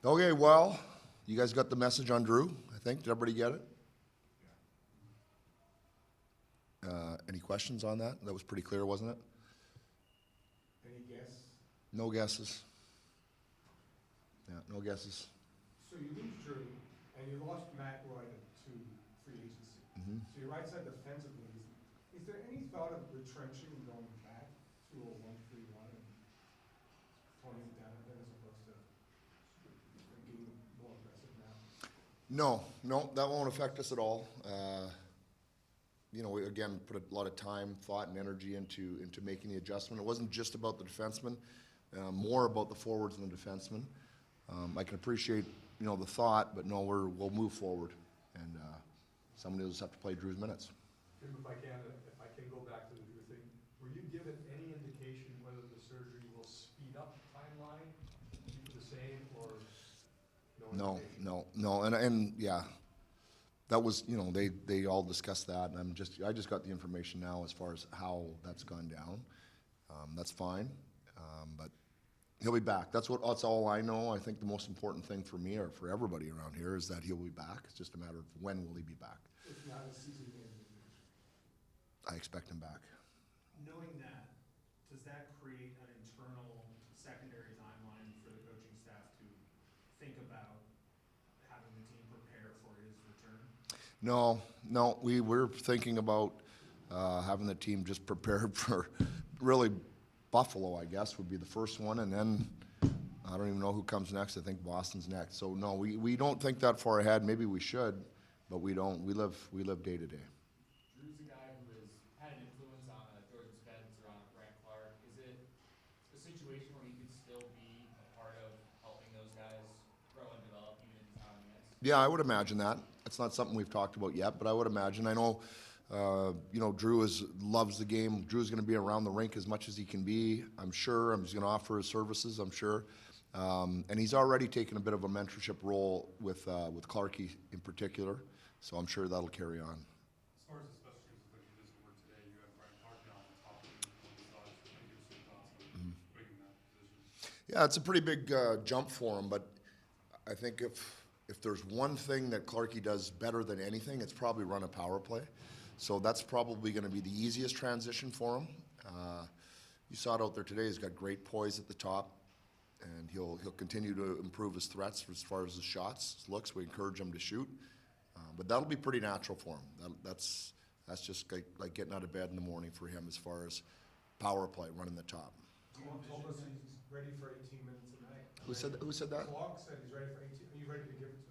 Okay, well, you guys got the message on Drew, I think. Did everybody get it? Any questions on that? That was pretty clear, wasn't it? Any guess? No guesses. Yeah, no guesses. So you lose Drew, and you lost Matt Roy to free agency. Mhm. So your right side defensively, is there any thought of retrenching and going back to a 1-3-1 and toning it down a bit as opposed to getting more aggressive now? No, that won't affect us at all. We again put a lot of time, thought, and energy into making the adjustment. It wasn't just about the defensemen, more about the forwards and the defensemen. I can appreciate the thought, but no, we'll move forward, and somebody will just have to play Drew's minutes. Jim, if I can go back to the Drew thing, were you given any indication whether the surgery will speed up the timeline, keep it the same, or no indication? No, and yeah, that was, they all discussed that, and I just got the information now as far as how that's gone down. That's fine, but he'll be back. That's all I know. I think the most important thing for me or for everybody around here is that he'll be back. It's just a matter of when will he be back. It's not a season game. I expect him back. Knowing that, does that create an internal secondary timeline for the coaching staff to think about having the team prepare for his return? No, we're thinking about having the team just prepared for really Buffalo, I guess, would be the first one, and then I don't even know who comes next. I think Boston's next. So no, we don't think that far ahead. Maybe we should, but we don't. We live day to day. Drew's a guy who has had an influence on Jordan Spence or on Brant Clark. Is it a situation where he could still be a part of helping those guys grow and develop even in time against? Yeah, I would imagine that. It's not something we've talked about yet, but I would imagine. I know, Drew loves the game. Drew's going to be around the rink as much as he can be, I'm sure. He's going to offer his services, I'm sure. And he's already taken a bit of a mentorship role with Clarkie in particular, so I'm sure that'll carry on. As far as the special teams, like you just were today, you have Brant Clark now on top of you on the sides. Can you give us your thoughts on putting in that position? Yeah, it's a pretty big jump for him, but I think if there's one thing that Clarkie does better than anything, it's probably run a power play. So that's probably going to be the easiest transition for him. You saw it out there today. He's got great poise at the top, and he'll continue to improve his threats as far as his shots, his looks. We encourage him to shoot, but that'll be pretty natural for him. That's just like getting out of bed in the morning for him as far as power play, running the top. Clark told us he's ready for 18 minutes a night. Who said that? Clark said he's ready for 18. Are you ready to give it to him?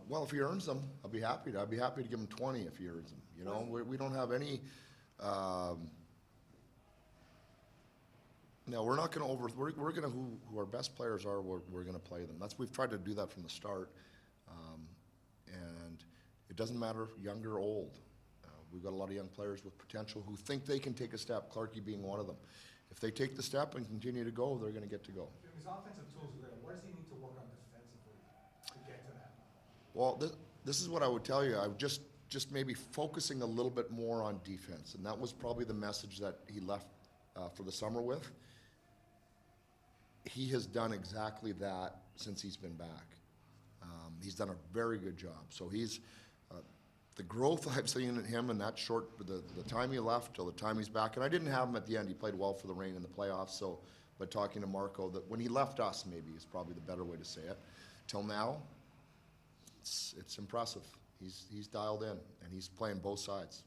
Well, if he earns them, I'd be happy to give him 20 if he earns them. We don't have any. No, we're not going to We're going to who our best players are. We're going to play them. We've tried to do that from the start, and it doesn't matter young or old. We've got a lot of young players with potential who think they can take a step. Clarkie being one of them. If they take the step and continue to go, they're going to get to go. His offensive tools are there. What does he need to work on defensively to get to that level? Well, this is what I would tell you. I would just maybe focusing a little bit more on defense, and that was probably the message that he left for the summer with. He has done exactly that since he's been back. He's done a very good job. So he's the growth I've seen in him in that short, the time he left till the time he's back, and I didn't have him at the end. He played well for the Reign in the playoffs. So, but talking to Marco, that when he left us, maybe is probably the better way to say it. Till now, it's impressive. He's dialed in, and he's playing both sides.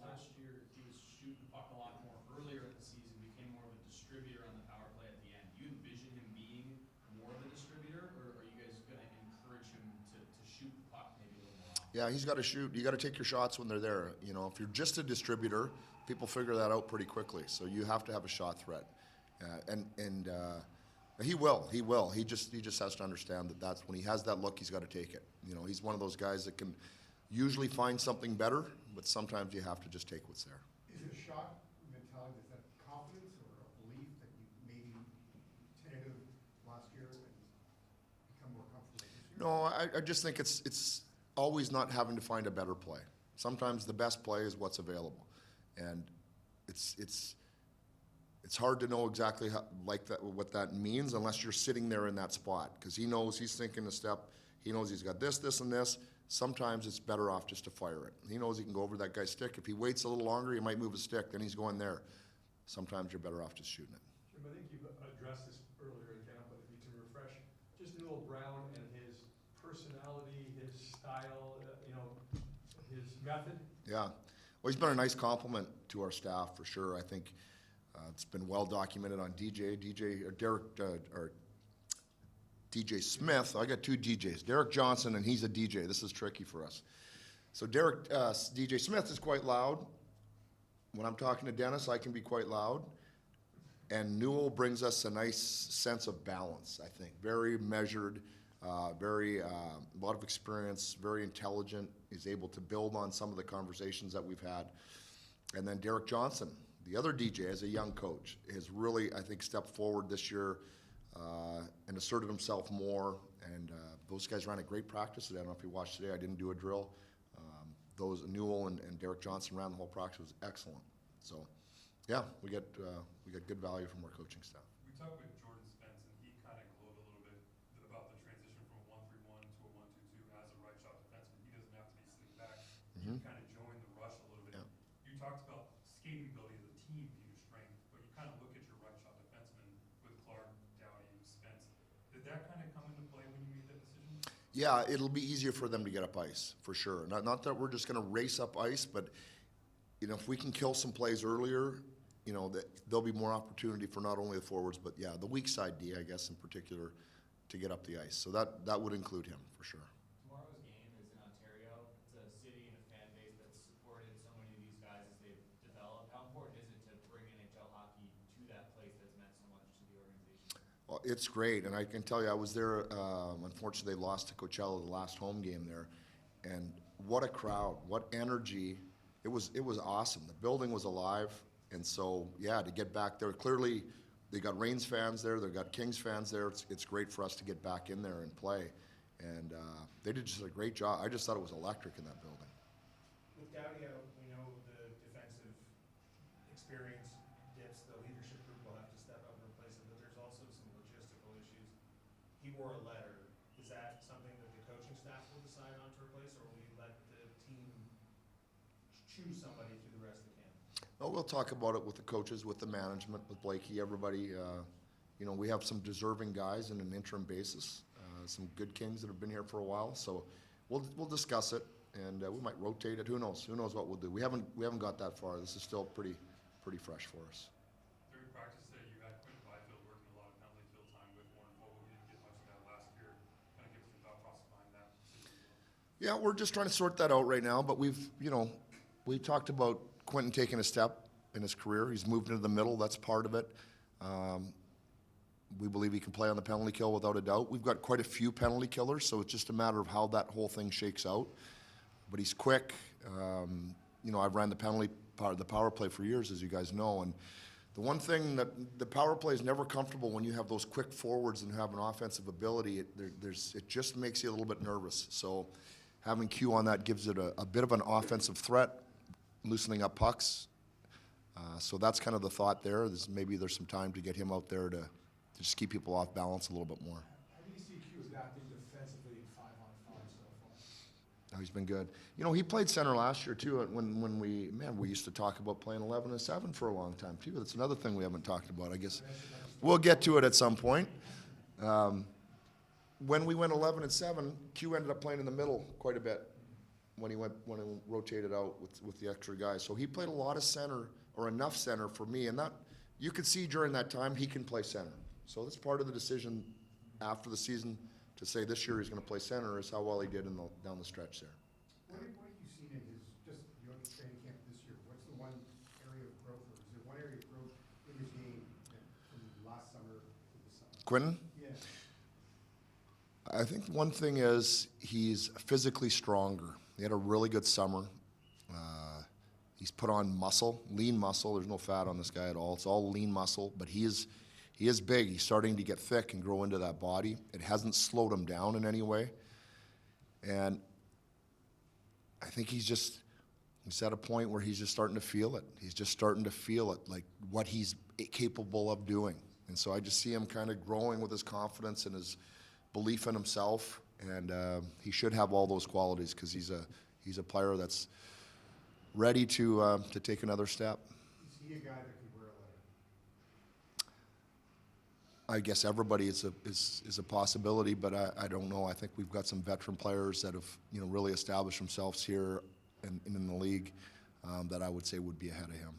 Last year, he was shooting the puck a lot more earlier in the season, became more of a distributor on the power play at the end. Do you envision him being more of a distributor, or are you guys going to encourage him to shoot the puck maybe a little more often? Yeah, he's got to shoot. You got to take your shots when they're there. If you're just a distributor, people figure that out pretty quickly. So you have to have a shot threat, and he will. He just has to understand that that's when he has that look, he's got to take it. He's one of those guys that can usually find something better, but sometimes you have to just take what's there. Is it a shot mentality? Is that confidence or a belief that you maybe tentative last year and become more comfortable this year? No, I just think it's always not having to find a better play. Sometimes the best play is what's available, and it's it's hard to know exactly how, like that, what that means unless you're sitting there in that spot, because he knows he's thinking a step, he knows he's got this, this, and this. Sometimes it's better off just to fire it. He knows he can go over that guy's stick. If he waits a little longer, he might move his stick, then he's going there. Sometimes you're better off just shooting it. Jim, I think you've addressed this earlier in camp, but if you can refresh, just Newell Brown and his personality, his style, his method. Yeah, well, he's been a nice compliment to our staff for sure. I think it's been well documented on DJ Smith. I got two DJs, Derek Johnson, and he's a DJ. This is tricky for us. So DJ Smith is quite loud. When I'm talking to Dennis, I can be quite loud. And Newell brings us a nice sense of balance, I think. Very measured, a lot of experience, very intelligent. He's able to build on some of the conversations that we've had. And then Derek Johnson, the other DJ, as a young coach, has really, I think, stepped forward this year and asserted himself more. And those guys ran a great practice today. I don't know if you watched today. I didn't do a drill. Newell and Derek Johnson ran the whole practice. It was excellent. So, yeah, we got good value from our coaching staff. We talked with Jordan Spence, and he kind of glowed a little bit about the transition from a 1-3-1 to a 1-2-2 as a right shot defenseman. He doesn't have to be sitting back. You kind of join the rush a little bit. Yeah. You talked about skating ability as a team being your strength, but you kind of look at your right shot defenseman with Clark, Doughty, and Spence. Did that kind of come into play when you made that decision? Yeah, it'll be easier for them to get up ice, for sure. Not that we're just going to race up ice, but if we can kill some plays earlier, there'll be more opportunity for not only the forwards, but yeah, the weak side D, I guess in particular, to get up the ice. So that would include him for sure. Tomorrow's game is in Ontario. It's a city and a fan base that's supported so many of these guys as they've developed. How important is it to bring NHL hockey to that place that's meant so much to the organization? Well, it's great, and I can tell you, I was there. Unfortunately, they lost to Coachella the last home game there, and what a crowd, what energy! It was awesome. The building was alive, and so yeah, to get back there, clearly they got Reigns fans there, they got Kings fans there. It's great for us to get back in there and play, and they did just a great job. I just thought it was electric in that building. With Doughty out, we know the defensive experience dips, the leadership group will have to step up and replace him, but there's also some logistical issues. He wore a letter. Is that something that the coaching staff will decide on to replace, or will you let the team choose somebody through the rest of the camp? Oh, we'll talk about it with the coaches, with the management, with Blakey, everybody. We have some deserving guys on an interim basis, some good Kings that have been here for a while. So we'll discuss it, and we might rotate it. Who knows? Who knows what we'll do? We haven't got that far. This is still pretty fresh for us. During practice today, you had Quentin Byfield working a lot of penalty kill time with Warren Fogle. He didn't get much of that last year. Kind of give us your thought process behind that decision as well. Yeah, we're just trying to sort that out right now, but we talked about Quentin taking a step in his career. He's moved into the middle. That's part of it. We believe he can play on the penalty kill without a doubt. We've got quite a few penalty killers, so it's just a matter of how that whole thing shakes out. But he's quick. I've ran the power play for years, as you guys know, and the one thing that the power play is never comfortable when you have those quick forwards and have an offensive ability. It just makes you a little bit nervous. So having Q on that gives it a bit of an offensive threat, loosening up pucks. So that's kind of the thought there. Maybe there's some time to get him out there to just keep people off balance a little bit more. How do you see Q adapting defensively in 5-on-5 so far? Oh, he's been good. He played center last year too. When we used to talk about playing 11 and 7 for a long time too. That's another thing we haven't talked about. I guess we'll get to it at some point. When we went 11 and 7, Q ended up playing in the middle quite a bit when he rotated out with the extra guys. So he played a lot of center, or enough center for me, and that you could see during that time he can play center. So that's part of the decision after the season to say this year he's going to play center is how well he did down the stretch there. What have you seen in your training camp this year? What's the one area of growth, or is there one area of growth in his game from last summer to this summer? Quentin? Yeah. I think one thing is he's physically stronger. He had a really good summer. He's put on muscle, lean muscle. There's no fat on this guy at all. It's all lean muscle, but he is big. He's starting to get thick and grow into that body. It hasn't slowed him down in any way. And I think he's at a point where he's just starting to feel it. He's just starting to feel it, like what he's capable of doing. And so I just see him kind of growing with his confidence and his belief in himself, and he should have all those qualities because he's a player that's ready to take another step. Is he a guy that could wear a letter? I guess everybody is a possibility, but I don't know. I think we've got some veteran players that have really established themselves here and in the league that I would say would be ahead of him.